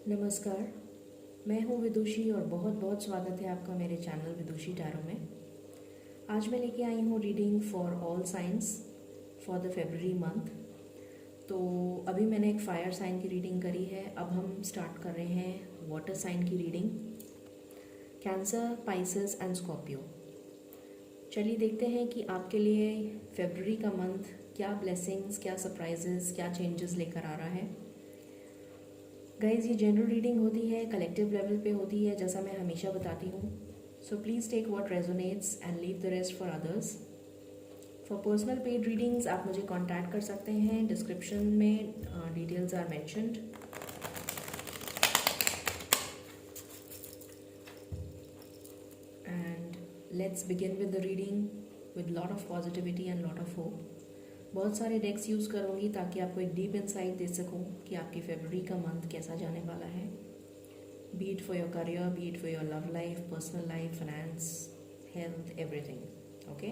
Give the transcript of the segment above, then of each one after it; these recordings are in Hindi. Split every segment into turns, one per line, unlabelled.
नमस्कार, मैं हूँ विदुषी और बहुत बहुत स्वागत है आपका मेरे चैनल विदुषी टैरो में। आज मैं लेके आई हूँ reading for all science for the February month. तो अभी मैंने एक फायर साइन की रीडिंग करी है, अब हम स्टार्ट कर रहे हैं वाटर साइन की reading, cancer, Pisces and Scorpio. चलिए देखते हैं कि आपके लिए फेब्रुअरी का मंथ क्या ब्लेसिंग्स, क्या सरप्राइजेस, क्या चेंजेस लेकर आ रहा है। गाइज, ये जनरल रीडिंग होती है, कलेक्टिव लेवल पे होती है, जैसा मैं हमेशा बताती हूँ। So please take what resonates and leave the rest for others. For personal paid readings आप मुझे कांटेक्ट कर सकते हैं, डिस्क्रिप्शन में details are mentioned. And let's begin with the reading with lot of positivity and lot of hope. बहुत सारे डेक्स यूज़ करूँगी ताकि आपको एक डीप इंसाइट दे सकूँ कि आपकी फेब्रुअरी का मंथ कैसा जाने वाला है। Be it for your career, be it for your love life, personal life, finance, health, everything. Okay,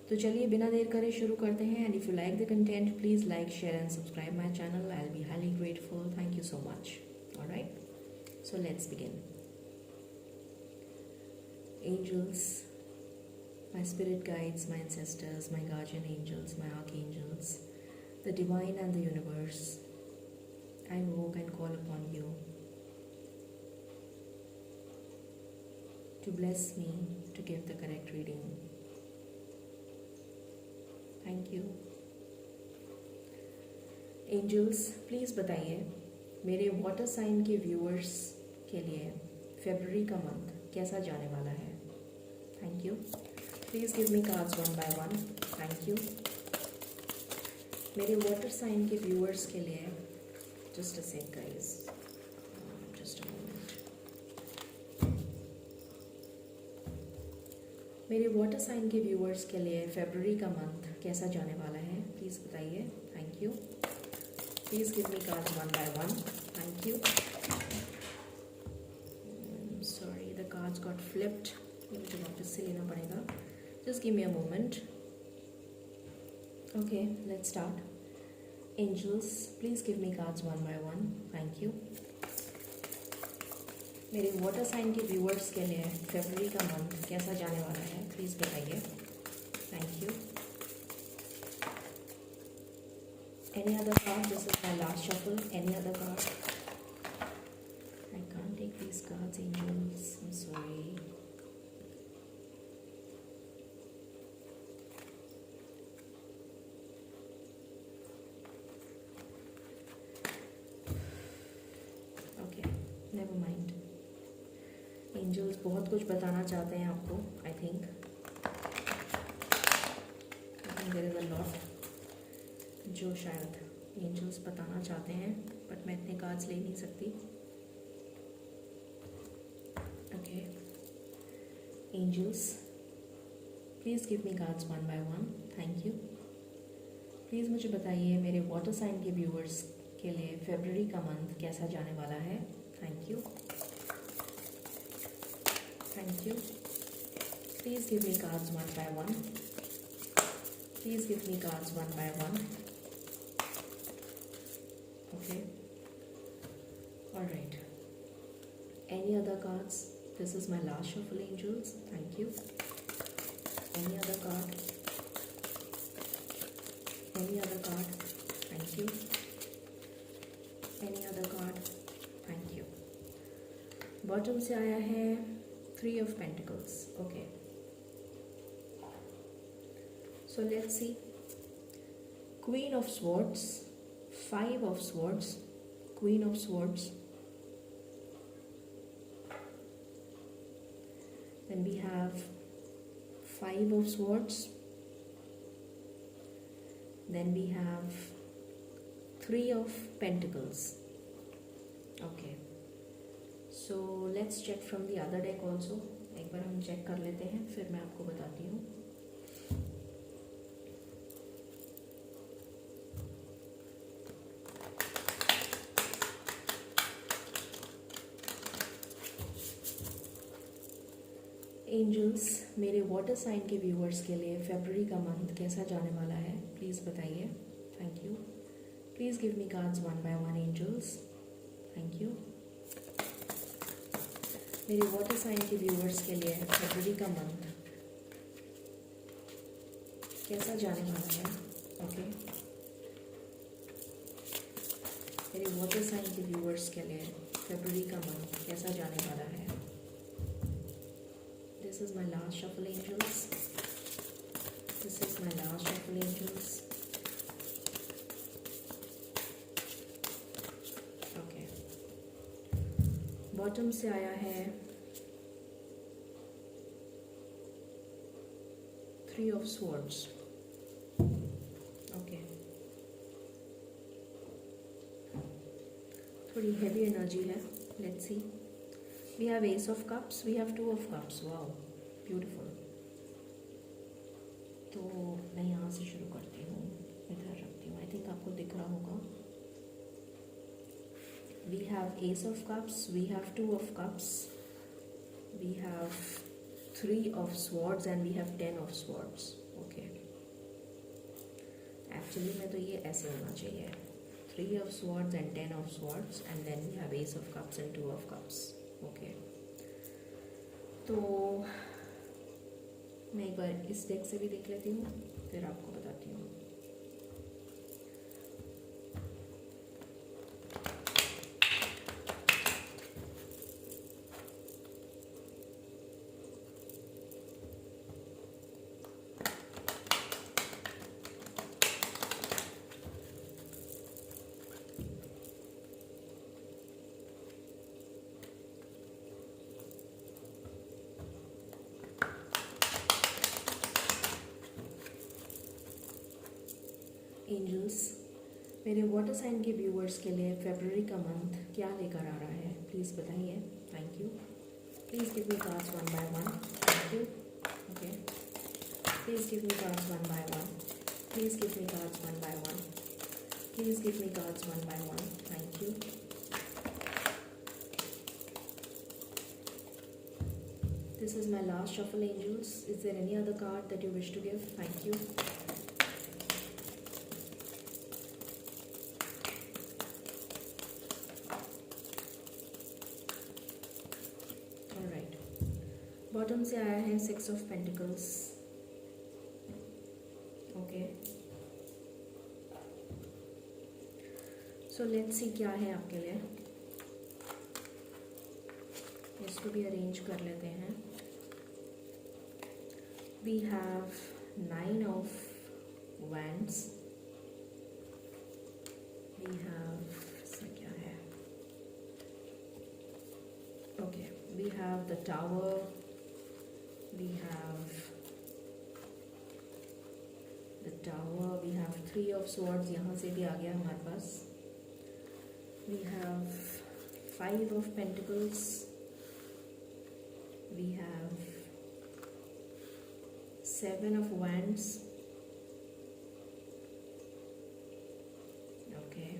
तो चलिए बिना देर करे शुरू करते हैं। And if you like the content please like, share and subscribe my channel. I will be highly grateful. Thank you so much. Alright, so let's begin. Angels, my spirit guides, my ancestors, my guardian angels, my archangels, the divine and the universe, I invoke and call upon you to bless me to give the correct reading. Thank you. Angels, please बताइए मेरे वाटर साइन के व्यूअर्स के लिए फेब्रुअरी का मंथ कैसा जाने वाला है। Thank you. Please give me cards one by one. Thank you. मेरे वाटर साइन के व्यूअर्स के लिए just a sec guys, just a moment. मेरे वाटर साइन के व्यूअर्स के लिए फेब्रुअरी का मंथ कैसा जाने वाला है, प्लीज़ बताइए। Thank you. Please give me cards one by one. Thank you. Sorry, the cards got flipped, मुझे वापस से लेना पड़ेगा। Just give me a moment. Okay, let's start. Angels, please give me cards one by one. Thank you. मेरे वाटर साइन के व्यूअर्स के लिए फेब्रुअरी का मंथ कैसा जाने वाला है, प्लीज़ बताइए। Thank you. Any other card? This is my last shuffle. Any other card? I can't take these cards, angels. I'm sorry. Never mind. Angels बहुत कुछ बताना चाहते हैं आपको। I think there is a lot जो शायद एंजल्स बताना चाहते हैं, बट मैं इतने कार्ड्स ले नहीं सकती। Okay, angels please give me cards one by one. Thank you. Please मुझे बताइए मेरे वाटर साइन के व्यूअर्स के लिए फेब्रुअरी का मंथ कैसा जाने वाला है। Thank you. Thank you. Please give me cards one by one. Please give me cards one by one. Okay. All right. Any other cards? This is my last shuffle, angels. Thank you. Any other card? Any other card? Thank you. Any other card? Thank you. Bottom से आया है 3 of pentacles. Okay, so let's see. Queen of swords, 5 of swords, queen of swords, then we have 5 of swords, then we have 3 of pentacles. Okay, so let's check from the other deck also. एक बार हम चेक कर लेते हैं, फिर मैं आपको बताती हूँ। एंजल्स, मेरे वाटर साइन के व्यूअर्स के लिए फेब्रुअरी का मंथ कैसा जाने वाला है, प्लीज़ बताइए। Thank you. Please give me cards one by one, angels. Thank you. मेरे वाटर साइन के व्यूवर्स के लिए फरवरी का मंथ कैसा जाने वाला है? ओके, मेरे वाटर साइन के व्यूवर्स के लिए फरवरी का मंथ कैसा जाने वाला है? This is my last shuffle angels, this is my last shuffle angels. Okay, bottom से आया है 3 of swords. ओके, थोड़ी हेवी एनर्जी है। Let's see, we have ace of cups, we have 2 of cups. Wow, beautiful. तो मैं यहाँ से शुरू करती हूँ, इधर रखती हूँ। आई थिंक आपको दिख रहा होगा। We have ace of cups, we have 2 of cups, we have 3 of swords and we have 10 of swords. Okay, actually में तो ये ऐसे होना चाहिए, 3 of swords and 10 of swords and then we have ace of cups and 2 of cups. Okay, तो मैं एक बार इस डेक से भी देख लेती हूँ, फिर आपको बताती हूँ। एंजल्स, मेरे वाटर साइन के व्यूअर्स के लिए फरवरी का मंथ क्या लेकर आ रहा है, प्लीज़ बताइए। Thank you. Please give me cards 1 by 1. Thank you. Okay, please give me cards 1 by 1. Please give me cards 1 by 1. Please give me cards 1 by 1. Thank you. This is my last shuffle, angels. Is there any other card that you wish to give? Thank you. Bottom से आया है 6 of Pentacles. Okay, so let's सी क्या है आपके लिए। इसको भी अरेंज कर लेते हैं। We have 9 of Wands. We have, इसमें क्या है? Okay, we have the tower. We have the tower, we have 3 of swords, यहाँ से भी आ गया हमारे पास। We have 5 of pentacles, we have 7 of wands. Okay,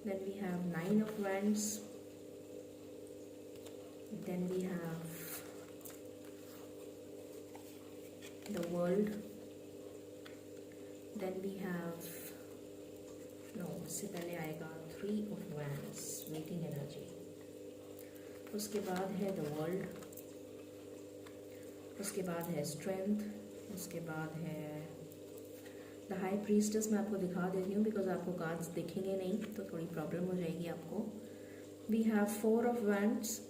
then we have 9 of wands. Then we have the world. Then we have, no, उससे पहले आएगा 3 of wands, waiting energy. उसके बाद है the world. उसके बाद है strength. उसके बाद है the high priestess. मैं आपको दिखा देती हूँ बिकॉज आपको कार्ड्स दिखेंगे नहीं तो थोड़ी प्रॉब्लम हो जाएगी आपको। We have 4 of wands.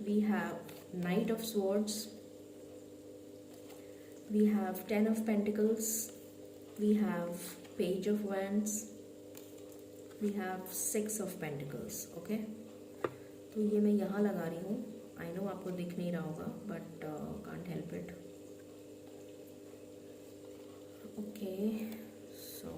We have Knight of Swords. We have 10 of Pentacles. We have Page of Wands. We have 6 of Pentacles. Okay, तो ये मैं यहाँ लगा रही हूँ। आई नो आपको दिख नहीं रहा होगा but can't help it. Okay, so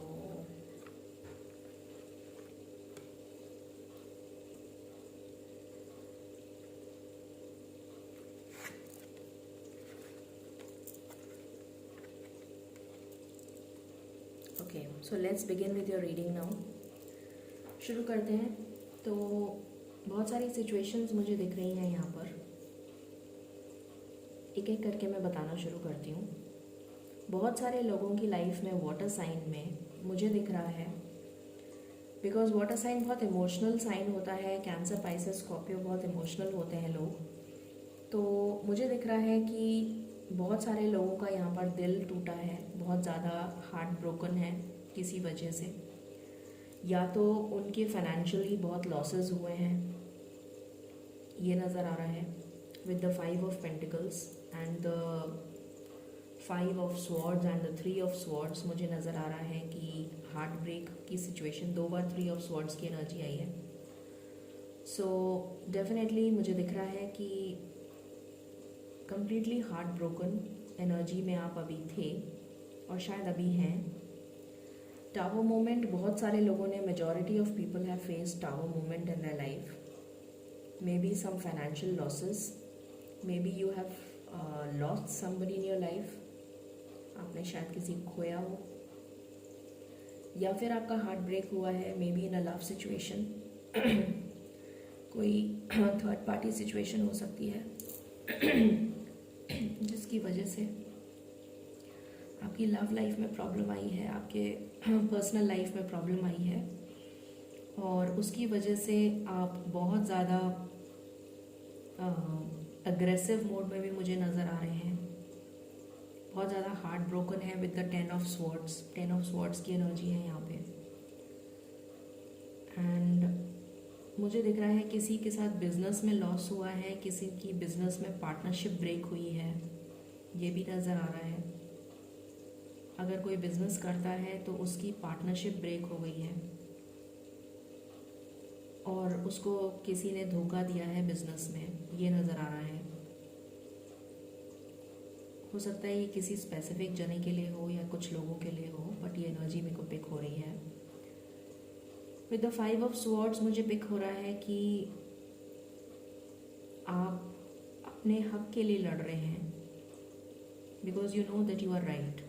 okay, so let's begin with your reading now. शुरू करते हैं। तो बहुत सारी सिचुएशंस मुझे दिख रही हैं यहाँ पर, एक एक करके मैं बताना शुरू करती हूँ। बहुत सारे लोगों की लाइफ में वाटर साइन में मुझे दिख रहा है बिकॉज वाटर साइन बहुत इमोशनल साइन होता है। कैंसर, पाइसेस, स्कॉर्पियो बहुत इमोशनल होते हैं लोग। तो मुझे दिख रहा है कि बहुत सारे लोगों का यहाँ पर दिल टूटा है, बहुत ज़्यादा हार्ट ब्रोकन है किसी वजह से, या तो उनके फाइनेंशियली बहुत लॉसेस हुए हैं, ये नज़र आ रहा है with the 5 of pentacles and the 5 of swords and the 3 of swords. मुझे नज़र आ रहा है कि हार्ट ब्रेक की सिचुएशन, 2 बार 3 ऑफ स्वॉर्ड्स की एनर्जी आई है। सो डेफिनेटली मुझे दिख रहा है कि कम्प्लीटली हार्ट ब्रोकन एनर्जी में आप अभी थे और शायद अभी हैं। टावर मोमेंट, बहुत सारे लोगों ने, majority of people have faced tower moment in their life. Maybe some financial losses, maybe you have lost somebody in your life. आपने शायद किसी को खोया हो, या फिर आपका हार्ट ब्रेक हुआ है, may be in a love situation. कोई थर्ड पार्टी सिचुएशन हो सकती है जिसकी वजह से आपकी लव लाइफ में प्रॉब्लम आई है, आपके पर्सनल लाइफ में प्रॉब्लम आई है, और उसकी वजह से आप बहुत ज़्यादा अग्रेसिव मोड में भी मुझे नज़र आ रहे हैं। बहुत ज़्यादा हार्ट ब्रोकन है with the 10 of swords. 10 of swords की एनर्जी है यहाँ पे। एंड मुझे दिख रहा है किसी के साथ बिजनेस में लॉस हुआ है, किसी की बिजनेस में पार्टनरशिप ब्रेक हुई है, ये भी नज़र आ रहा है। अगर कोई बिजनेस करता है तो उसकी पार्टनरशिप ब्रेक हो गई है और उसको किसी ने धोखा दिया है बिजनेस में, ये नज़र आ रहा है। हो सकता है ये किसी स्पेसिफिक जने के लिए हो या कुछ लोगों के लिए हो, बट ये एनर्जी मेरे को पिक हो रही है। विद द 5 ऑफ स्वॉर्ड्स मुझे पिक हो रहा है कि आप अपने हक के लिए लड़ रहे हैं, because you know that you are right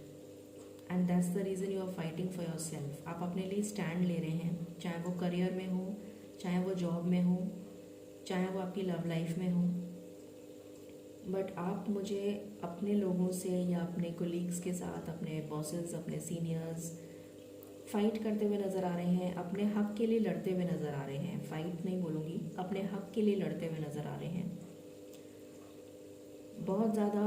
and that's the reason you are fighting for yourself. आप अपने लिए स्टैंड ले रहे हैं, चाहे वो करियर में हो, चाहे वो जॉब में हो, चाहे वो आपकी लव लाइफ में हो। बट आप मुझे अपने लोगों से या अपने कोलीग्स के साथ, अपने बॉसेस, अपने सीनियर्स फाइट करते हुए नज़र आ रहे हैं, अपने हक के लिए लड़ते हुए नज़र आ रहे हैं। फाइट नहीं बोलूँगी, अपने हक के लिए लड़ते हुए नज़र आ रहे हैं। बहुत ज़्यादा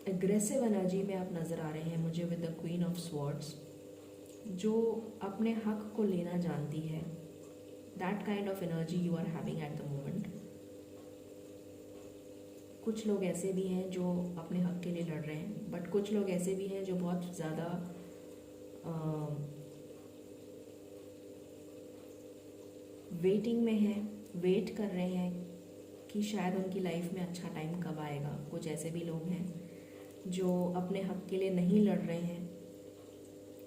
एग्रेसिव एनर्जी में आप नज़र आ रहे हैं मुझे with the queen of swords, जो अपने हक को लेना जानती है। That kind of energy you are having at the moment. कुछ लोग ऐसे भी हैं जो अपने हक के लिए लड़ रहे हैं, बट कुछ लोग ऐसे भी हैं जो बहुत ज़्यादा वेटिंग में हैं, वेट कर रहे हैं कि शायद उनकी लाइफ में अच्छा टाइम कब आएगा। कुछ ऐसे भी लोग हैं जो अपने हक के लिए नहीं लड़ रहे हैं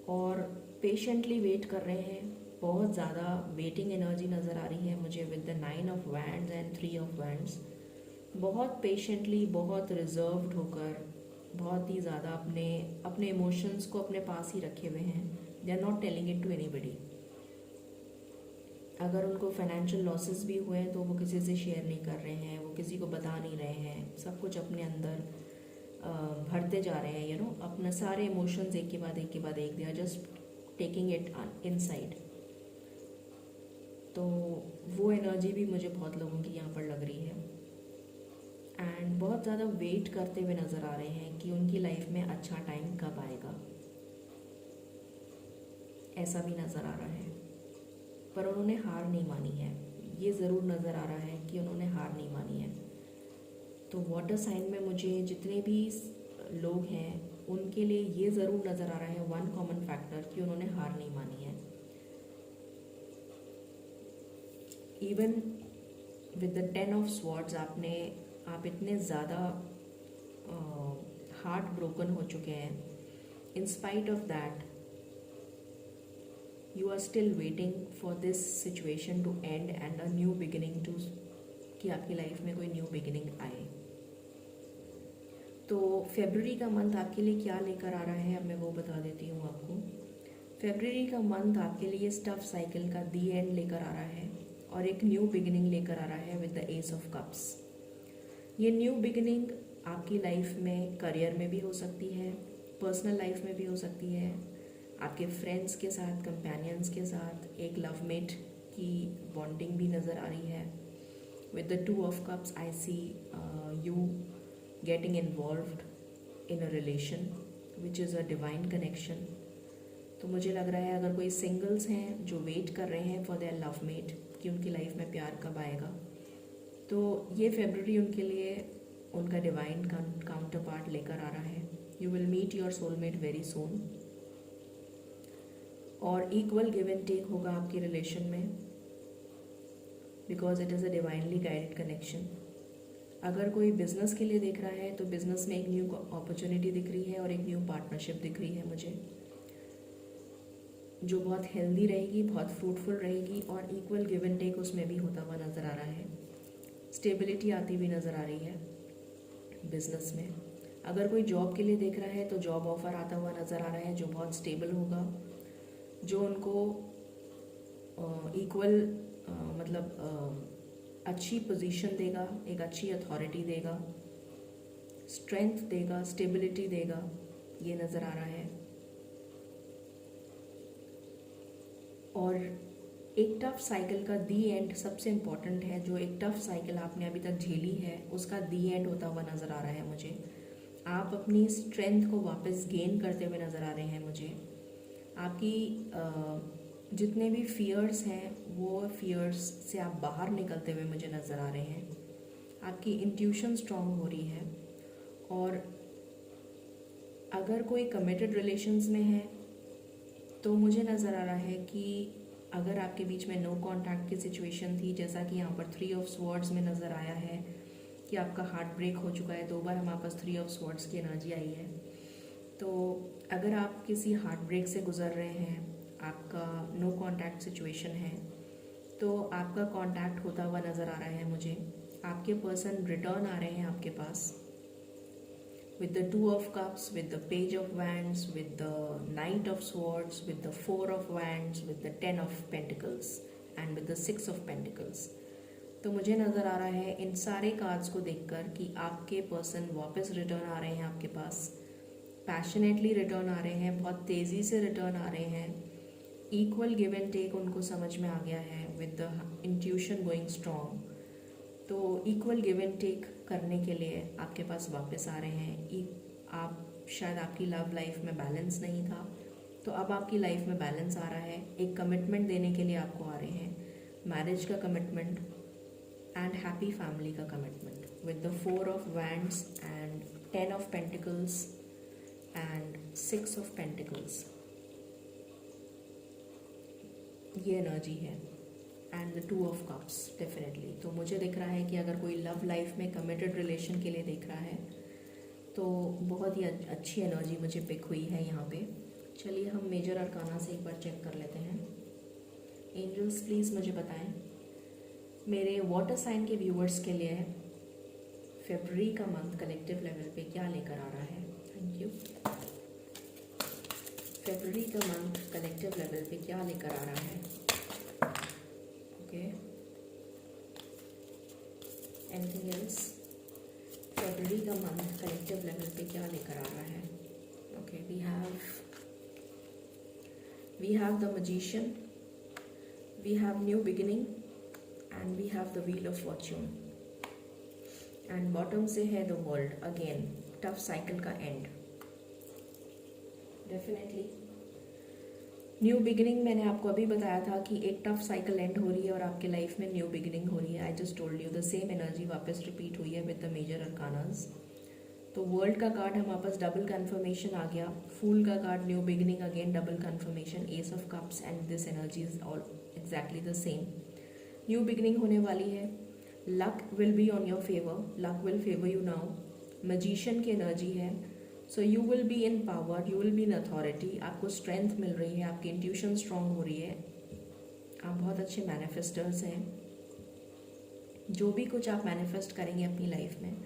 और पेशेंटली वेट कर रहे हैं। बहुत ज़्यादा वेटिंग एनर्जी नज़र आ रही है मुझे with the 9 of wands and 3 of wands. बहुत पेशेंटली, बहुत रिजर्व्ड होकर, बहुत ही ज़्यादा अपने इमोशंस को अपने पास ही रखे हुए हैं। They are not telling it to anybody. अगर उनको फाइनेंशियल लॉसेस भी हुए हैं तो वो किसी से शेयर नहीं कर रहे हैं, वो किसी को बता नहीं रहे हैं, सब कुछ अपने अंदर भरते जा रहे हैं। यू नो, अपने सारे इमोशंस एक के बाद एक they are just taking it inside. तो वो एनर्जी भी मुझे बहुत लोगों की यहाँ पर लग रही है। एंड बहुत ज़्यादा वेट करते हुए नज़र आ रहे हैं कि उनकी लाइफ में अच्छा टाइम कब आएगा, ऐसा भी नज़र आ रहा है। पर उन्होंने हार नहीं मानी है, ये ज़रूर नज़र आ रहा है कि उन्होंने हार नहीं मानी है। तो वाटर साइन में मुझे जितने भी लोग हैं उनके लिए ये ज़रूर नज़र आ रहा है, वन कॉमन फैक्टर, कि उन्होंने हार नहीं मानी है। Even with the 10 of swords आप इतने ज़्यादा हार्ट ब्रोकन हो चुके हैं, in spite of that you are still waiting for this situation to end and a new beginning to, कि आपकी लाइफ में कोई न्यू बिगिनिंग आए। तो फरवरी का मंथ आपके लिए क्या लेकर आ रहा है, अब मैं वो बता देती हूँ आपको। फरवरी का मंथ आपके लिए स्टफ साइकिल का दी एंड लेकर आ रहा है और एक न्यू बिगिनिंग लेकर आ रहा है with the S of cups. ये न्यू बिगिनिंग आपकी लाइफ में, करियर में भी हो सकती है, पर्सनल लाइफ में भी हो सकती है, आपके फ्रेंड्स के साथ, कंपेनियंस के साथ एक लवमेट की बॉन्डिंग भी नज़र आ रही है. With the 2 of cups I see you getting involved in a relation which is a divine connection. तो मुझे लग रहा है अगर कोई सिंगल्स हैं जो वेट कर रहे हैं फॉर देयर लवमेट कि उनकी लाइफ में प्यार कब आएगा, तो ये फेब्रुअरी उनके लिए उनका डिवाइन काउंटर पार्ट लेकर आ रहा है. You will meet your soulmate very soon. और इक्वल गिव एंड टेक होगा आपकी रिलेशन में, because it is a divinely guided connection. अगर कोई बिजनेस के लिए देख रहा है तो बिजनेस में एक न्यू अपॉर्चुनिटी दिख रही है और एक न्यू पार्टनरशिप दिख रही है मुझे, जो बहुत हेल्दी रहेगी, बहुत फ्रूटफुल रहेगी और इक्वल गिव एंड टेक उसमें भी होता हुआ नज़र आ रहा है. स्टेबिलिटी आती हुई नज़र आ रही है बिजनेस में. अगर कोई जॉब के लिए देख रहा है तो जॉब ऑफर आता हुआ नज़र आ रहा है जो बहुत स्टेबल होगा, जो उनको इक्वल अच्छी पोजीशन देगा, एक अच्छी अथॉरिटी देगा, स्ट्रेंथ देगा, स्टेबिलिटी देगा, ये नज़र आ रहा है. और एक टफ साइकिल का दी एंड सबसे इम्पॉर्टेंट है. जो एक टफ साइकिल आपने अभी तक झेली है उसका दी एंड होता हुआ नज़र आ रहा है मुझे. आप अपनी स्ट्रेंथ को वापस गेन करते हुए नज़र आ रहे हैं मुझे. आपकी जितने भी फियर्स हैं वो फियर्स से आप बाहर निकलते हुए मुझे नज़र आ रहे हैं. आपकी इंट्यूशन स्ट्रांग हो रही है. और अगर कोई कमिटेड रिलेशंस में है तो मुझे नज़र आ रहा है कि अगर आपके बीच में नो कांटेक्ट की सिचुएशन थी, जैसा कि यहाँ पर 3 ऑफ स्वॉर्ड्स में नज़र आया है कि आपका हार्ट ब्रेक हो चुका है, 2 बार हमारे पास 3 ऑफ स्वॉर्ड्स की एनर्जी आई है. तो अगर आप किसी हार्ट ब्रेक से गुजर रहे हैं, आपका नो कांटेक्ट सिचुएशन है, तो आपका कांटेक्ट होता हुआ नज़र आ रहा है मुझे. आपके पर्सन रिटर्न आ रहे हैं आपके पास with the 2 of cups, with the page of wands, with the knight of swords, with the 4 of wands, with the 10 of pentacles and with the 6 of pentacles. तो मुझे नज़र आ रहा है इन सारे कार्ड्स को देखकर कि आपके पर्सन वापस रिटर्न आ रहे हैं आपके पास, पैशनेटली रिटर्न आ रहे हैं, बहुत तेज़ी से रिटर्न आ रहे हैं. इक्वल गिव एंड टेक उनको समझ में आ गया है with the intuition going strong. तो इक्वल गिव एंड टेक करने के लिए आपके पास वापस आ रहे हैं. आप शायद आपकी लव लाइफ में बैलेंस नहीं था, तो अब आपकी लाइफ में बैलेंस आ रहा है. एक कमिटमेंट देने के लिए आपको आ रहे हैं, मैरिज का कमिटमेंट एंड हैप्पी फैमिली का commitment with the 4 of wands and 10 of pentacles and 6 of pentacles. ये एनर्जी है and the 2 of cups definitely. तो मुझे दिख रहा है कि अगर कोई लव लाइफ में कमिटेड रिलेशन के लिए देख रहा है तो बहुत ही अच्छी एनर्जी मुझे पिक हुई है यहाँ पे. चलिए हम मेजर अरकाना से एक बार चेक कर लेते हैं. एंजल्स प्लीज़ मुझे बताएं मेरे वाटर साइन के व्यूअर्स के लिए फरवरी का मंथ कलेक्टिव लेवल पे क्या लेकर आ रहा है. Thank you. फरवरी का मंथ कलेक्टिव लेवल पे क्या लेकर आ रहा है. Okay, anything else. फरवरी का मंथ कलेक्टिव लेवल पे क्या लेकर आ रहा है. Okay, we have the magician, we have new beginning and we have the wheel of fortune. And bottom से है the world again, tough cycle का एंड. Definitely new beginning. मैंने आपको अभी बताया था कि एक टफ साइकिल एंड हो रही है और आपके लाइफ में न्यू बिगिनिंग हो रही है. I just told you the same energy वापस रिपीट हुई है विद द मेजर अरकानास. तो वर्ल्ड का कार्ड हमारे पास डबल कन्फर्मेशन आ गया, फूल का card new beginning again double confirmation, ace of cups and this energy is all exactly the same. New beginning होने वाली है. Luck will be on your favour, luck will favour you now. Magician की एनर्जी है. So you will be in power, you will be in authority. आपको स्ट्रेंथ मिल रही है, आपकी इंट्यूशन स्ट्रांग हो रही है. आप बहुत अच्छे मैनिफेस्टर्स हैं. जो भी कुछ आप मैनिफेस्ट करेंगे अपनी लाइफ में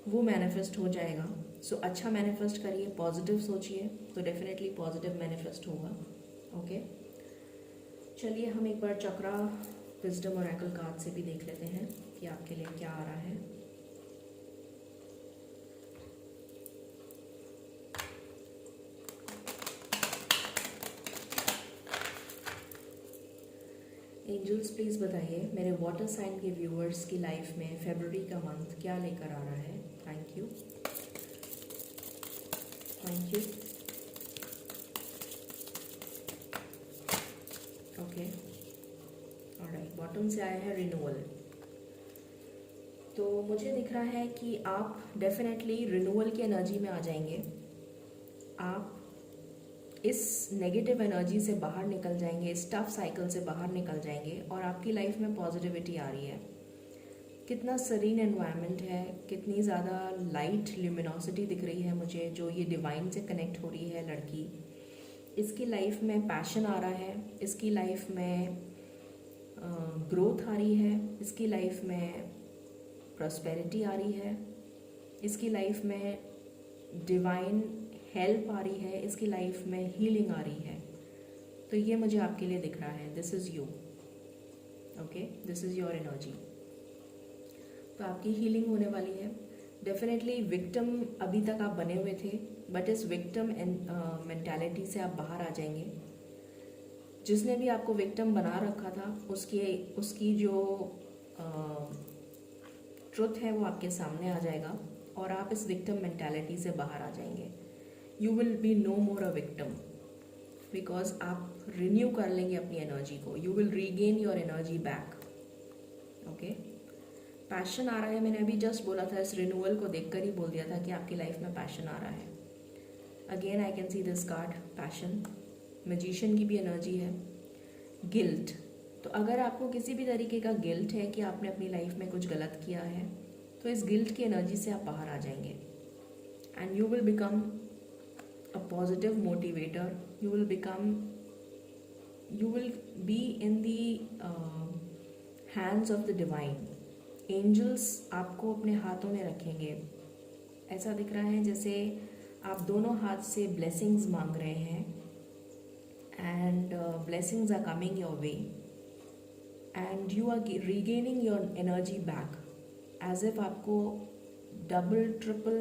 वो मैनिफेस्ट हो जाएगा. सो अच्छा मैनिफेस्ट करिए, पॉजिटिव सोचिए, तो डेफिनेटली पॉजिटिव मैनिफेस्ट होगा. ओके, चलिए हम एक बार चक्रा विजडम और ऑरेकल कार्ड से भी देख लेते हैं कि आपके लिए क्या आ रहा है. एंजल्स प्लीज़ बताइए मेरे वाटर साइन के व्यूअर्स की लाइफ में फरवरी का मंथ क्या लेकर आ रहा है। Thank you, thank you. Okay, alright, bottom से आया है रिन्यूअल। तो मुझे दिख रहा है कि आप डेफिनेटली रिन्यूअल की एनर्जी में आ जाएंगे। आप इस नेगेटिव एनर्जी से बाहर निकल जाएंगे, इस टफ साइकिल से बाहर निकल जाएंगे और आपकी लाइफ में पॉजिटिविटी आ रही है। कितना सरीन एनवायरनमेंट है, कितनी ज़्यादा लाइट ल्यूमिनोसिटी दिख रही है मुझे, जो ये डिवाइन से कनेक्ट हो रही है लड़की। इसकी लाइफ में पैशन आ रहा है, इसकी लाइफ में ग्रोथ आ रही है, इसकी लाइफ में प्रॉस्पेरिटी आ रही है, इसकी लाइफ में डिवाइन हेल्प आ रही है, इसकी लाइफ में हीलिंग आ रही है। तो ये मुझे आपके लिए दिख रहा है। This is you, okay, this is your energy. तो आपकी हीलिंग होने वाली है। डेफिनेटली विक्टिम अभी तक आप बने हुए थे, बट इस विक्टिम मेंटालिटी से आप बाहर आ जाएंगे। जिसने भी आपको विक्टिम बना रखा था उसकी जो ट्रुथ है वो आपके सामने आ जाएगा और आप इस विक्टिम मेंटालिटी से बाहर आ जाएंगे। You will be no more a victim, because आप रिन्यू कर लेंगे अपनी एनर्जी को। You will regain your energy back. Okay, passion आ रहा है। मैंने अभी जस्ट बोला था, इस रिन्यूअल को देखकर ही बोल दिया था कि आपकी लाइफ में पैशन आ रहा है। Again I can see this card, passion. Magician की भी एनर्जी है। गिल्ट, तो अगर आपको किसी भी तरीके का गिल्ट है कि आपने अपनी लाइफ में कुछ गलत किया है, तो इस गिल्ट की एनर्जी से आप बाहर आ जाएंगे and you will become a positive motivator. You will be in the hands of the divine. Angels आपको अपने हाथों में रखेंगे। ऐसा दिख रहा है जैसे आप दोनों हाथ से blessings मांग रहे हैं and blessings are coming your way and you are regaining your energy back as if आपको डबल ट्रिपल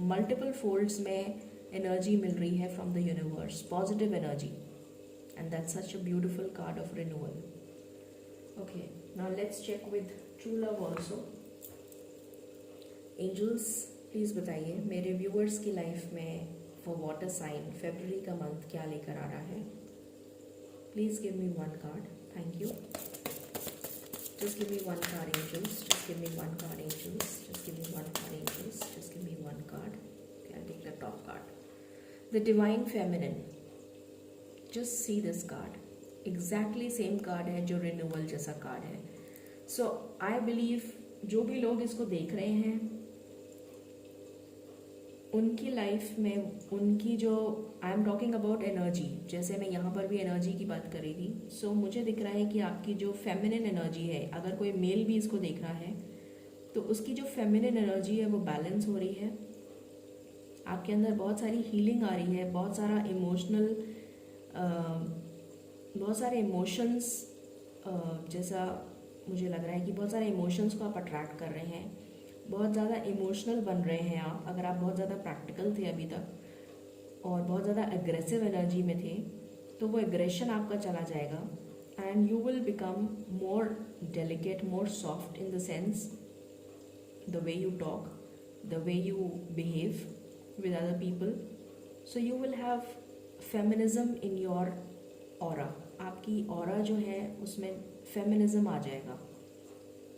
मल्टीपल फोल्ड्स में एनर्जी मिल रही है from the universe, positive energy, and that's such a beautiful card of renewal. Okay, now let's check with true love also. Angels please बताइए मेरे व्यूअर्स की लाइफ में फॉर वाटर साइन फरवरी का मंथ क्या लेकर आ रहा है। Please give me one card, thank you. Just give me one card, angels. Just give me one card, angels. Just give me one card, angels. Just give me one card. Okay, I'll take the top card. The Divine Feminine. Just see this card. Exactly same card है जो renewal जैसा card है. So I believe जो भी लोग इसको देख रहे हैं उनकी लाइफ में उनकी जो I am talking about energy, जैसे मैं यहाँ पर भी एनर्जी की बात कर रही थी। सो मुझे दिख रहा है कि आपकी जो फेमिनिन एनर्जी है, अगर कोई मेल भी इसको देख रहा है तो उसकी जो फेमिनिन एनर्जी है वो बैलेंस हो रही है। आपके अंदर बहुत सारी हीलिंग आ रही है, बहुत सारा इमोशनल बहुत सारे इमोशंस, जैसा मुझे लग रहा है कि बहुत सारे इमोशंस को आप अट्रैक्ट कर रहे हैं, बहुत ज़्यादा इमोशनल बन रहे हैं आप। अगर आप बहुत ज़्यादा प्रैक्टिकल थे अभी तक और बहुत ज़्यादा एग्रेसिव एनर्जी में थे तो वो एग्रेशन आपका चला जाएगा and you will become more delicate, more soft in the sense the way you talk, the way you behave with other people. So you will have feminism in your aura. आपकी ऑरा जो है उसमें फेमिनिज्म आ जाएगा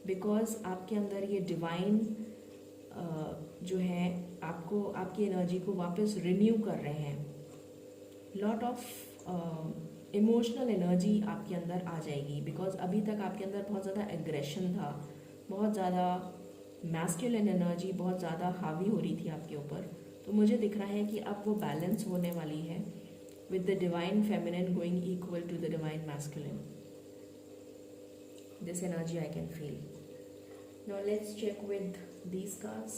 बिकॉज आपके अंदर ये डिवाइन जो है आपको आपकी एनर्जी को वापस रिन्यू कर रहे हैं। लॉट ऑफ इमोशनल एनर्जी आपके अंदर आ जाएगी बिकॉज अभी तक आपके अंदर बहुत ज़्यादा एग्रेशन था, बहुत ज़्यादा मैस्कुलिन एनर्जी बहुत ज़्यादा हावी हो रही थी आपके ऊपर। तो मुझे दिख रहा है कि अब वो बैलेंस होने वाली है with the divine feminine going equal to the divine masculine. This energy I can feel. Now let's check with these cards.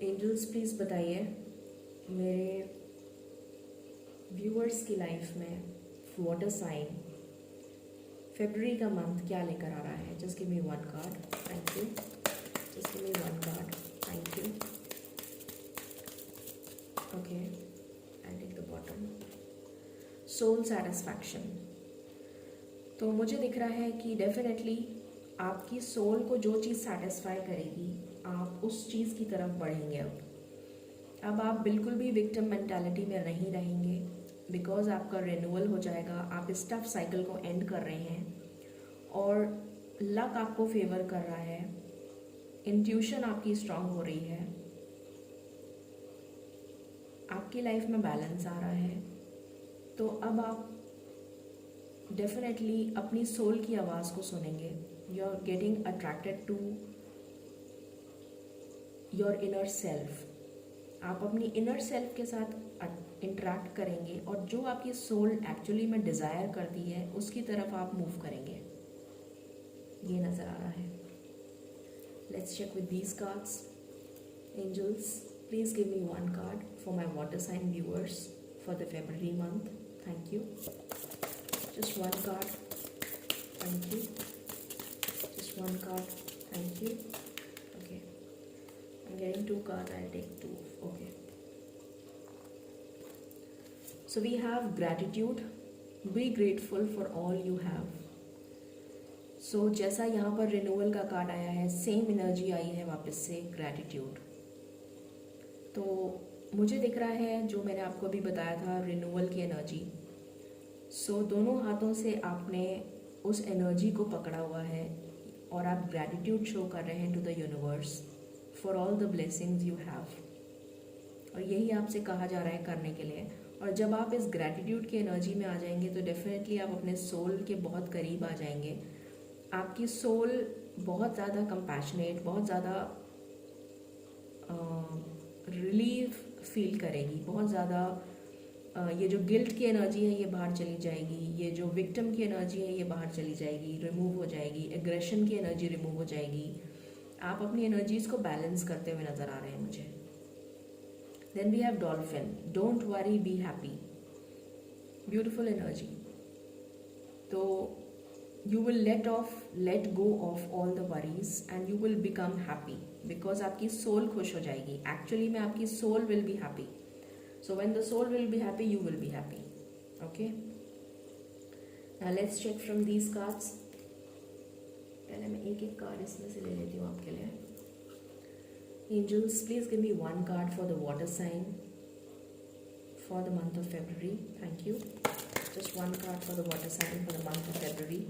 Angels please बताइए मेरे व्यूअर्स की लाइफ में वाटर साइन फरवरी का मंथ क्या लेकर आ रहा है। Just give me one card, thank you. Just give me one card, thank you. Okay, I take the bottom. Soul satisfaction. तो मुझे दिख रहा है कि डेफिनेटली आपकी सोल को जो चीज़ सेटिस्फाई करेगी आप उस चीज़ की तरफ बढ़ेंगे। अब आप बिल्कुल भी विक्टिम मेंटालिटी में नहीं रहेंगे, बिकॉज आपका रिन्यूअल हो जाएगा। आप इस टफ साइकिल को एंड कर रहे हैं और लक आपको फेवर कर रहा है, इंट्यूशन आपकी स्ट्रांग हो रही है, आपकी लाइफ में बैलेंस आ रहा है। तो अब आप डेफिनेटली अपनी सोल की आवाज़ को सुनेंगे। You are getting attracted to your inner self. आप अपनी इनर सेल्फ के साथ इंटरेक्ट करेंगे और जो आपकी सोल एक्चुअली में डिज़ायर करती है उसकी तरफ आप मूव करेंगे, ये नज़र आ रहा है। Let's check with these cards. Angels, please give me one card for my water sign viewers for the February month. Thank you. Just one card. Thank you. Just one card. Thank you. Okay. I'm getting two cards. I'll take two. Okay. So we have gratitude. Be grateful for all you have. So जैसा यहाँ पर रिन्यूअल का कार्ड आया है, सेम एनर्जी आई है वापस से ग्रैटिट्यूड। तो मुझे दिख रहा है जो मैंने आपको अभी बताया था, रिन्यूअल की एनर्जी। सो दोनों हाथों से आपने उस एनर्जी को पकड़ा हुआ है और आप ग्रैटिट्यूड शो कर रहे हैं to the universe for all the blessings you have. और यही आपसे कहा जा रहा है करने के लिए। और जब आप इस ग्रैटिट्यूड की एनर्जी में आ जाएंगे तो डेफिनेटली आप अपने सोल के बहुत करीब आ जाएंगे। आपकी सोल बहुत ज़्यादा कंपैशनेट, बहुत ज़्यादा रिलीफ फील करेगी, बहुत ज़्यादा ये जो गिल्ट की एनर्जी है ये बाहर चली जाएगी, ये जो विक्टिम की एनर्जी है ये बाहर चली जाएगी, रिमूव हो जाएगी, एग्रेशन की एनर्जी रिमूव हो जाएगी। आप अपनी एनर्जीज को बैलेंस करते हुए नज़र आ रहे हैं मुझे। Then we have dolphin, don't worry be happy, beautiful energy. तो you will let go of all the worries and you will become happy because आपकी soul खुश हो जाएगी। Actually में आपकी soul will be happy. So when the soul will be happy, you will be happy. Okay. Now let's check from these cards. पहले मैं एक एक कार्ड इसमें से ले लेती हूँ आपके लिए। Angels, please give me one card for the water sign for the month of February. Thank you. Just one card for the water sign for the month of February.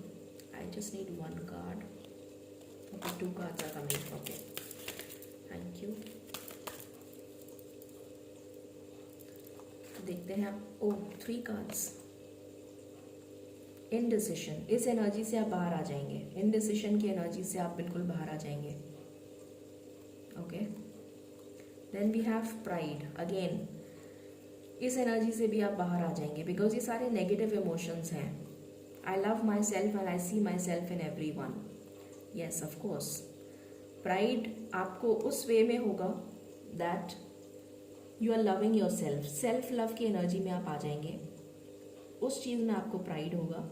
I just need one card. Okay, two cards are coming. Okay, thank you. देखते हैं आप। ओ, 3 cards. Indecision. इस एनर्जी से आप बाहर आ जाएंगे। Indecision की एनर्जी से आप बिल्कुल बाहर आ जाएंगे। Okay. Then we have pride. Again, इस एनर्जी से भी आप बाहर आ जाएंगे बिकॉज ये सारे नेगेटिव इमोशंस हैं। I love myself and I see myself in everyone. Yes, of course. Pride आपको उस वे में होगा that you are loving yourself. Self love की एनर्जी में आप आ जाएंगे, उस चीज़ में आपको प्राइड होगा।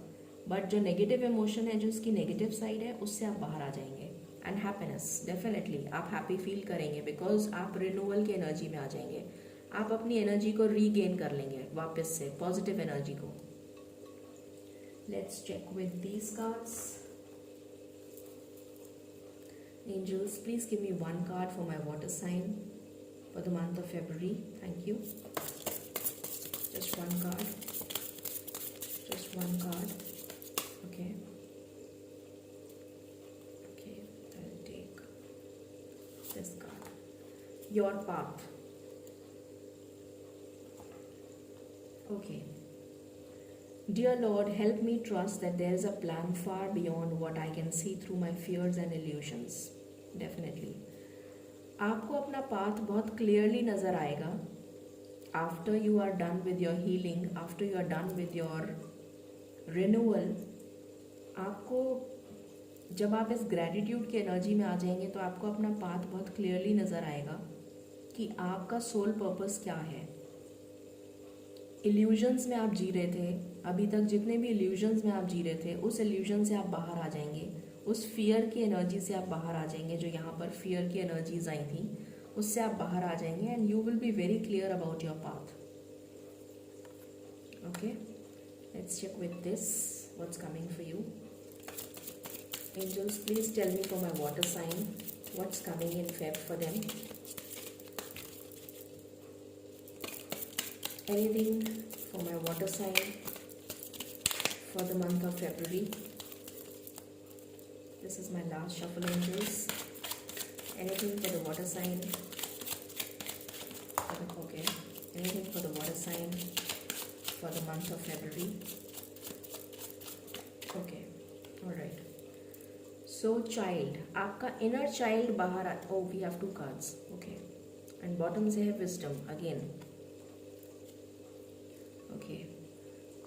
बट जो नेगेटिव इमोशन है, जो इसकी नेगेटिव साइड है, उससे आप बाहर आ जाएंगे। एंड हैप्पीनेस, डेफिनेटली आप हैप्पी फील करेंगे बिकॉज आप रिन्यूअल की एनर्जी में आ जाएंगे। आप अपनी एनर्जी को रीगेन कर लेंगे वापस से, पॉजिटिव एनर्जी को। Let's check with these cards. Angels, please give me one card for my water sign for the month of February. Thank you. Just one card. Just one card. Okay. Okay, I'll take this card. Your path. Okay. Dear Lord, help me trust that there is a plan far beyond what I can see through my fears and illusions. Definitely. आपको अपना पाथ बहुत क्लियरली नज़र आएगा after you are done with your healing, after you are done with your renewal. आपको जब आप इस ग्रैटिट्यूड की एनर्जी में आ जाएंगे तो आपको अपना पाथ बहुत क्लियरली नज़र आएगा कि आपका सोल पर्पस क्या है। इल्यूजन्स में आप जी रहे थे अभी तक, जितने भी इल्यूजन्स में आप जी रहे थे उस इल्यूजन से आप बाहर आ जाएंगे, उस फियर की एनर्जी से आप बाहर आ जाएंगे। जो यहाँ पर फियर की एनर्जीज आई थी उससे आप बाहर आ जाएंगे and you will be very clear about your path. Okay, let's check with this. what's coming for you. Angels, please tell me for my water sign, what's coming in Feb for them. Anything for my water sign for the month of February. This is my last shuffle, angels. Anything for the water sign. Okay. Anything for the water sign for the month of February. Okay. Alright. So child, आपका inner child बाहर आ, oh we have 2 cards. Okay. And bottom से है wisdom again. Okay.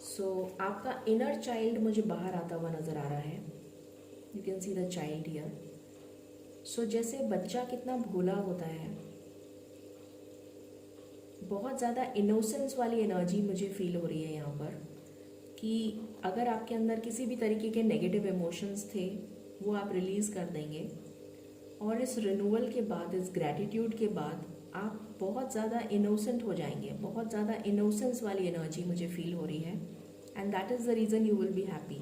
So आपका inner child मुझे बाहर आता हुआ नजर आ रहा है. You can see the child here. So जैसे बच्चा कितना भोला होता है, बहुत ज़्यादा इनोसेंस वाली एनर्जी मुझे फील हो रही है यहाँ पर, कि अगर आपके अंदर किसी भी तरीके के नेगेटिव इमोशंस थे वो आप रिलीज़ कर देंगे, और इस रिन्यूअल के बाद, इस ग्रैटिट्यूड के बाद आप बहुत ज़्यादा इनोसेंट हो जाएंगे. बहुत ज़्यादा इनोसेंस वाली एनर्जी मुझे फील हो रही है. And that is the reason you will be happy,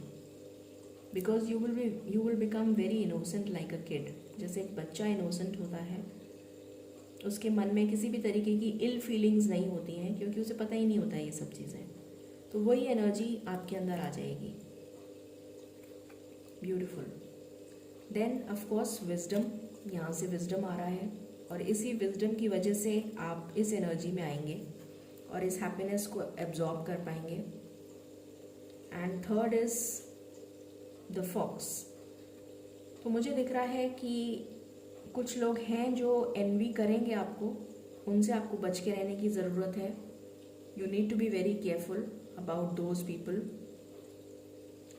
because you will become very innocent like a kid. जैसे एक बच्चा इनोसेंट होता है, उसके मन में किसी भी तरीके की इल फीलिंग्स नहीं होती हैं, क्योंकि उसे पता ही नहीं होता है ये सब चीज़ें. तो वही एनर्जी आपके अंदर आ जाएगी. Beautiful. Then of course wisdom, यहाँ से विजडम आ रहा है, और इसी विजडम की वजह से आप इस एनर्जी में आएंगे और इस हैप्पीनेस को एब्जॉर्ब कर पाएंगे. And third is the fox. तो मुझे दिख रहा है कि कुछ लोग हैं जो एनवी करेंगे आपको, उनसे आपको बच के रहने की ज़रूरत है. You need to be very careful about those people,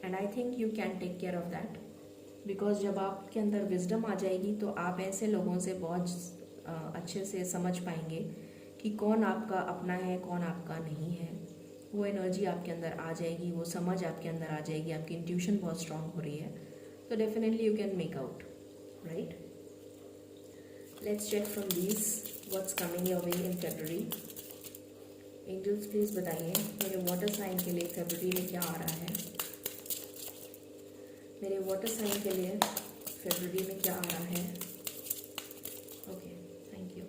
and I think you can take care of that, because जब आपके अंदर विजडम आ जाएगी तो आप ऐसे लोगों से बहुत अच्छे से समझ पाएंगे कि कौन आपका अपना है, कौन आपका नहीं है. वो एनर्जी आपके अंदर आ जाएगी, वो समझ आपके अंदर आ जाएगी. आपकी इंट्यूशन बहुत स्ट्रांग हो रही है, तो definitely you can make out, right. Let's check from these what's coming your way in February. Angels, please बताइए मेरे वाटर साइन के लिए फरवरी में क्या आ रहा है. मेरे वाटर साइन के लिए फरवरी में क्या आ रहा है. Okay, thank you.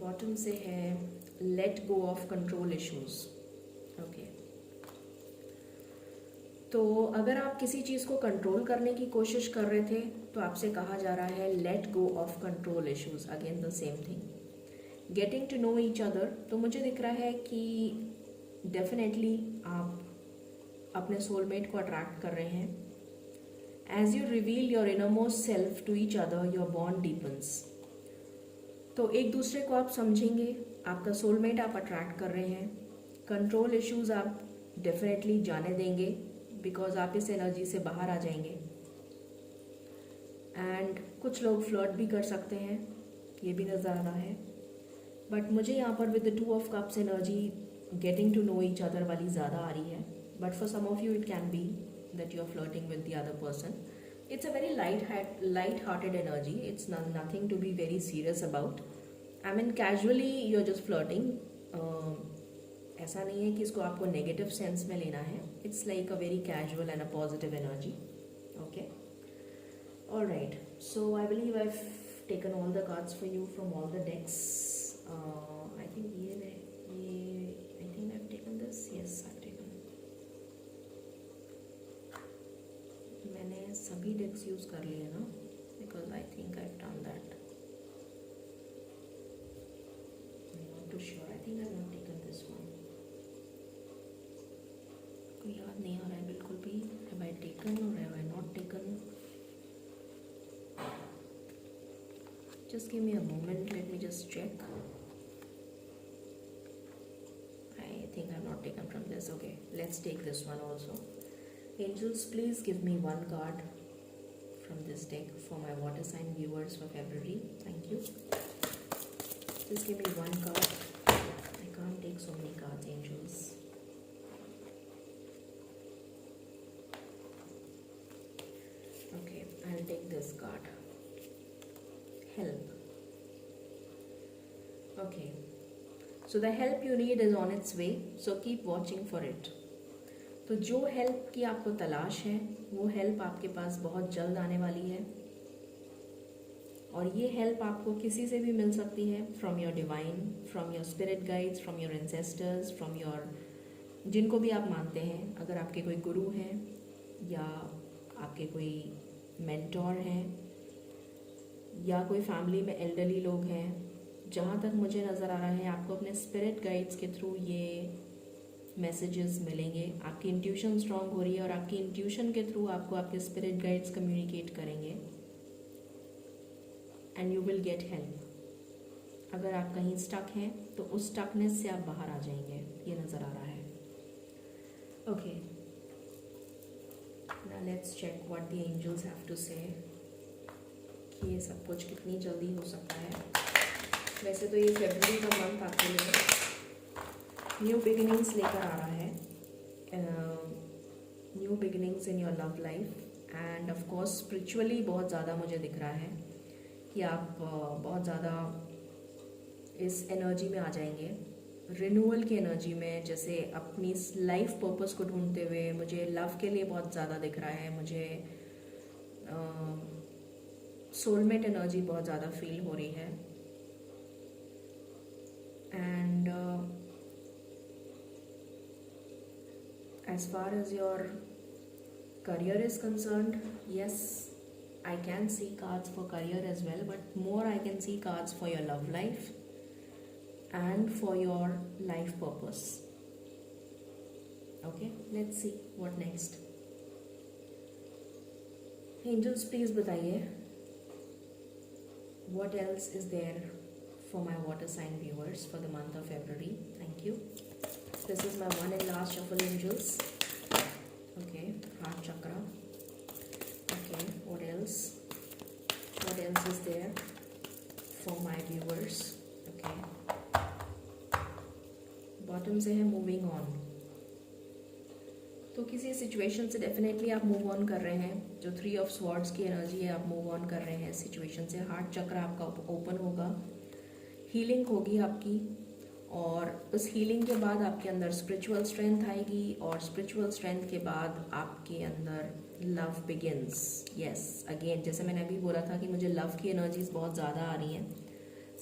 बॉटम से है let go of control issues. Okay, तो अगर आप किसी चीज़ को कंट्रोल करने की कोशिश कर रहे थे तो आपसे कहा जा रहा है let go of control issues. Again the same thing, getting to know each other. तो मुझे दिख रहा है कि डेफिनेटली आप अपने सोलमेट को अट्रैक्ट कर रहे हैं. As you reveal your innermost self to each other, your bond deepens. तो एक दूसरे को आप समझेंगे, आपका सोलमेट आप अट्रैक्ट कर रहे हैं. कंट्रोल इश्यूज आप डेफिनेटली जाने देंगे, बिकॉज आप इस एनर्जी से बाहर आ जाएंगे. एंड कुछ लोग फ्लर्ट भी कर सकते हैं, ये भी नज़र आ रहा है. बट मुझे यहाँ पर with the 2 of cups energy getting to know each other वाली ज़्यादा आ रही है. But for some of you it can be that you are flirting with the other person. It's a very light hearted energy. It's nothing to be very serious about. I mean casually you are just flirting. ऐसा नहीं है कि इसको आपको नेगेटिव सेंस में लेना है. It's like a very casual and a positive energy. Okay, alright. So I believe I have taken all the cards for you from all the decks. I think ये I think I have taken this. Yes, I have taken. मैंने सभी डेक्स यूज कर लिए ना, because I think I have done that. I am not too sure. I think I have not taken this one. याद नहीं आ रहा है बिल्कुल भी. हैव आई टेकन और have I not taken. Just give me a moment, let me just check. I think I have not taken from this. Okay, let's take this one also. Angels, please give me 1 card from this deck for my water sign viewers for February. Thank you. Just give me 1 card. I can't take so many cards, angels. Okay, I'll take this card. Help. Okay, so the help you need is on its way, so keep watching for it. तो जो हेल्प की आपको तलाश है वो हेल्प आपके पास बहुत जल्द आने वाली है, और ये हेल्प आपको किसी से भी मिल सकती है, from your divine, from your spirit guides, from your ancestors, from your, जिनको भी आप मानते हैं। अगर आपके कोई गुरु हैं या आपके कोई मेंटोर हैं या कोई फैमिली में एल्डरली लोग हैं, जहाँ तक मुझे नज़र आ रहा है आपको अपने स्पिरिट गाइड्स के थ्रू ये मैसेजेस मिलेंगे। आपकी इंट्यूशन स्ट्रांग हो रही है और आपकी इंट्यूशन के थ्रू आपको आपके स्पिरिट गाइड्स कम्युनिकेट करेंगे and you will get help. अगर आप कहीं स्टक हैं तो उस स्टकनेस से आप बाहर आ जाएंगे, ये नज़र आ रहा है। Okay, now let's check what the angels have to say कि ये सब कुछ कितनी जल्दी हो सकता है। वैसे तो ये फरवरी का मंथ आपके लिए न्यू बिगिनिंग्स लेकर आ रहा है, new beginnings in your love life end of course spiritually बहुत ज़्यादा मुझे दिख रहा है कि आप बहुत ज़्यादा इस एनर्जी में आ जाएंगे, रिन्यूअल की एनर्जी में। जैसे अपनी लाइफ पर्पस को ढूंढते हुए मुझे लव के लिए बहुत ज़्यादा दिख रहा है, मुझे सोलमेट एनर्जी बहुत ज़्यादा फील हो रही है। And as far as your career is concerned, yes, I can see cards for career as well, but more I can see cards for your love life and for your life purpose. Okay, let's see what next. Angels, please बताइए what else is there for my water sign viewers for the month of February. Thank you. This is my one and last shuffle, angels. Okay, heart chakra. Okay, what else? What else is there for my viewers? Okay. Bottom से है moving on. तो किसी सिचुएशन से डेफिनेटली आप मूव ऑन कर रहे हैं। जो 3 ऑफ स्वॉर्ड्स की एनर्जी है, आप मूव ऑन कर रहे हैं सिचुएशन से। हार्ट चक्र आपका ओपन होगा, हीलिंग होगी आपकी, और उस हीलिंग के बाद आपके अंदर स्पिरिचुअल स्ट्रेंथ आएगी, और स्पिरिचुअल स्ट्रेंथ के बाद आपके अंदर लव बिगिंस। यस, अगेन जैसे मैंने अभी बोला था कि मुझे लव की एनर्जीज बहुत ज़्यादा आ रही हैं,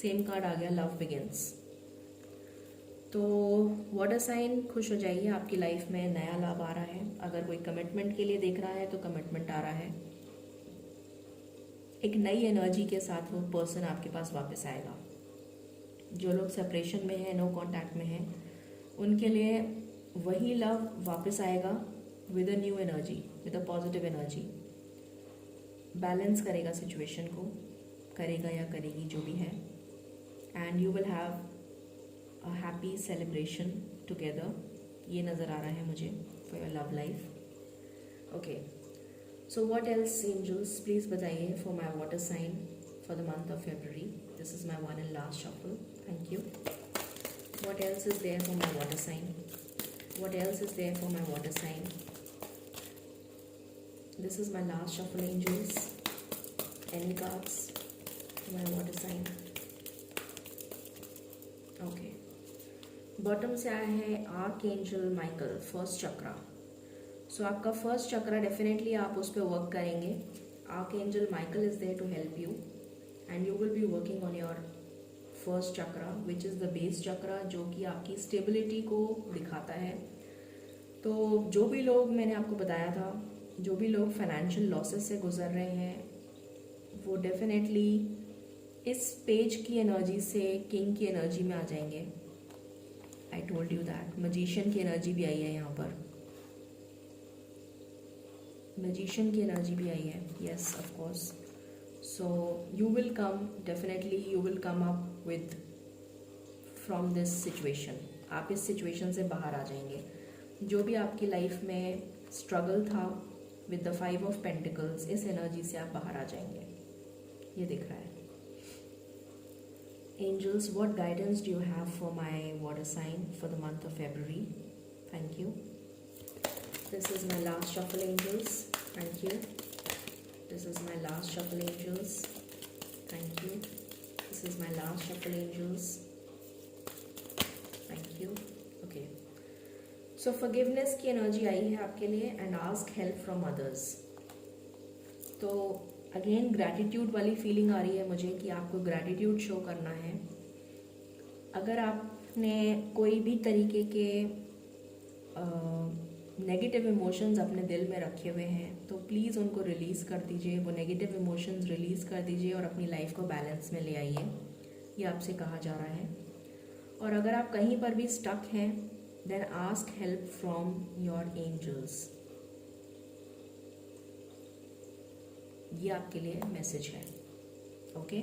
सेम कार्ड आ गया, लव बिगिंस। तो वाटर साइन खुश हो जाइए, आपकी लाइफ में नया लाभ आ रहा है। अगर कोई कमिटमेंट के लिए देख रहा है तो कमिटमेंट आ रहा है, एक नई एनर्जी के साथ वो पर्सन आपके पास वापस आएगा। जो लोग सेपरेशन में हैं, नो कांटेक्ट में हैं, उनके लिए वही लव वापस आएगा with a new energy, with a positive energy. Balance करेगा सिचुएशन को, करेगा या करेगी जो भी है, and you will have a happy celebration together. ये नज़र आ रहा है मुझे for your love life. Okay, so what else angels, please बताइए for my water sign for the month of February. This is my one and last shuffle. Thank you. What else is there for my water sign? What else is there for my water sign? This is my last shuffle, angels. Any cards for my water sign? Okay. Bottom से आया है Archangel Michael, फर्स्ट चक्रा। सो आपका फर्स्ट चक्रा डेफिनेटली आप उस पर वर्क करेंगे। Archangel Michael is there to help you. And you will be working on your first chakra, which is the base chakra, जो कि आपकी स्टेबिलिटी को दिखाता है। तो जो भी लोग, मैंने आपको बताया था, जो भी लोग फाइनेंशियल लॉसेस से गुजर रहे हैं, वो डेफिनेटली इस पेज की एनर्जी से किंग की एनर्जी में आ जाएंगे। I told you that. Magician की एनर्जी भी आई है यहाँ पर, मजिशियन की एनर्जी भी आई है। Yes, of course. So you will come, definitely you will come up with from this situation. आप इस सिचुएशन से बाहर आ जाएंगे। जो भी आपकी लाइफ में स्ट्रगल था विद द 5 ऑफ पेंटिकल्स, इस एनर्जी से आप बाहर आ जाएंगे, ये दिख रहा है। Angels, what guidance do you have for my water sign for the month of February? Thank you. This is my last shuffle, angels. Thank you. This is my last shuffle, angels. Thank you. This is my last shuffle, angels. Thank you. Okay. So forgiveness की एनर्जी आई है आपके लिए and ask help from others. तो अगेन ग्रैटिट्यूड वाली फीलिंग आ रही है मुझे कि आपको ग्रैटिट्यूड शो करना है। अगर आपने कोई भी तरीके के नेगेटिव इमोशंस अपने दिल में रखे हुए हैं तो प्लीज़ उनको रिलीज़ कर दीजिए, वो नेगेटिव इमोशंस रिलीज़ कर दीजिए और अपनी लाइफ को बैलेंस में ले आइए, ये आपसे कहा जा रहा है। और अगर आप कहीं पर भी स्टक हैं then ask help from your angels. ये आपके लिए मैसेज है। ओके,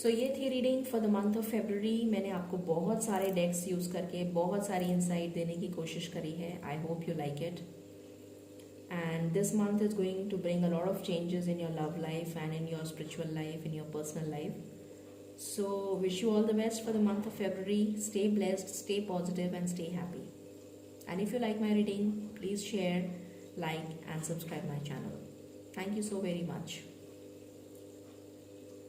सो ये थी reading for the month of February. मैंने आपको बहुत सारे डेक्स यूज़ करके बहुत सारी इंसाइट देने की कोशिश करी है। I hope you like it and this month is going to bring a lot of changes in your love life and in your spiritual life, in your personal life. So wish you all the best for the month of February. Stay blessed, stay positive and stay happy. And if you like my reading, please share, like and subscribe my channel. Thank you so very much.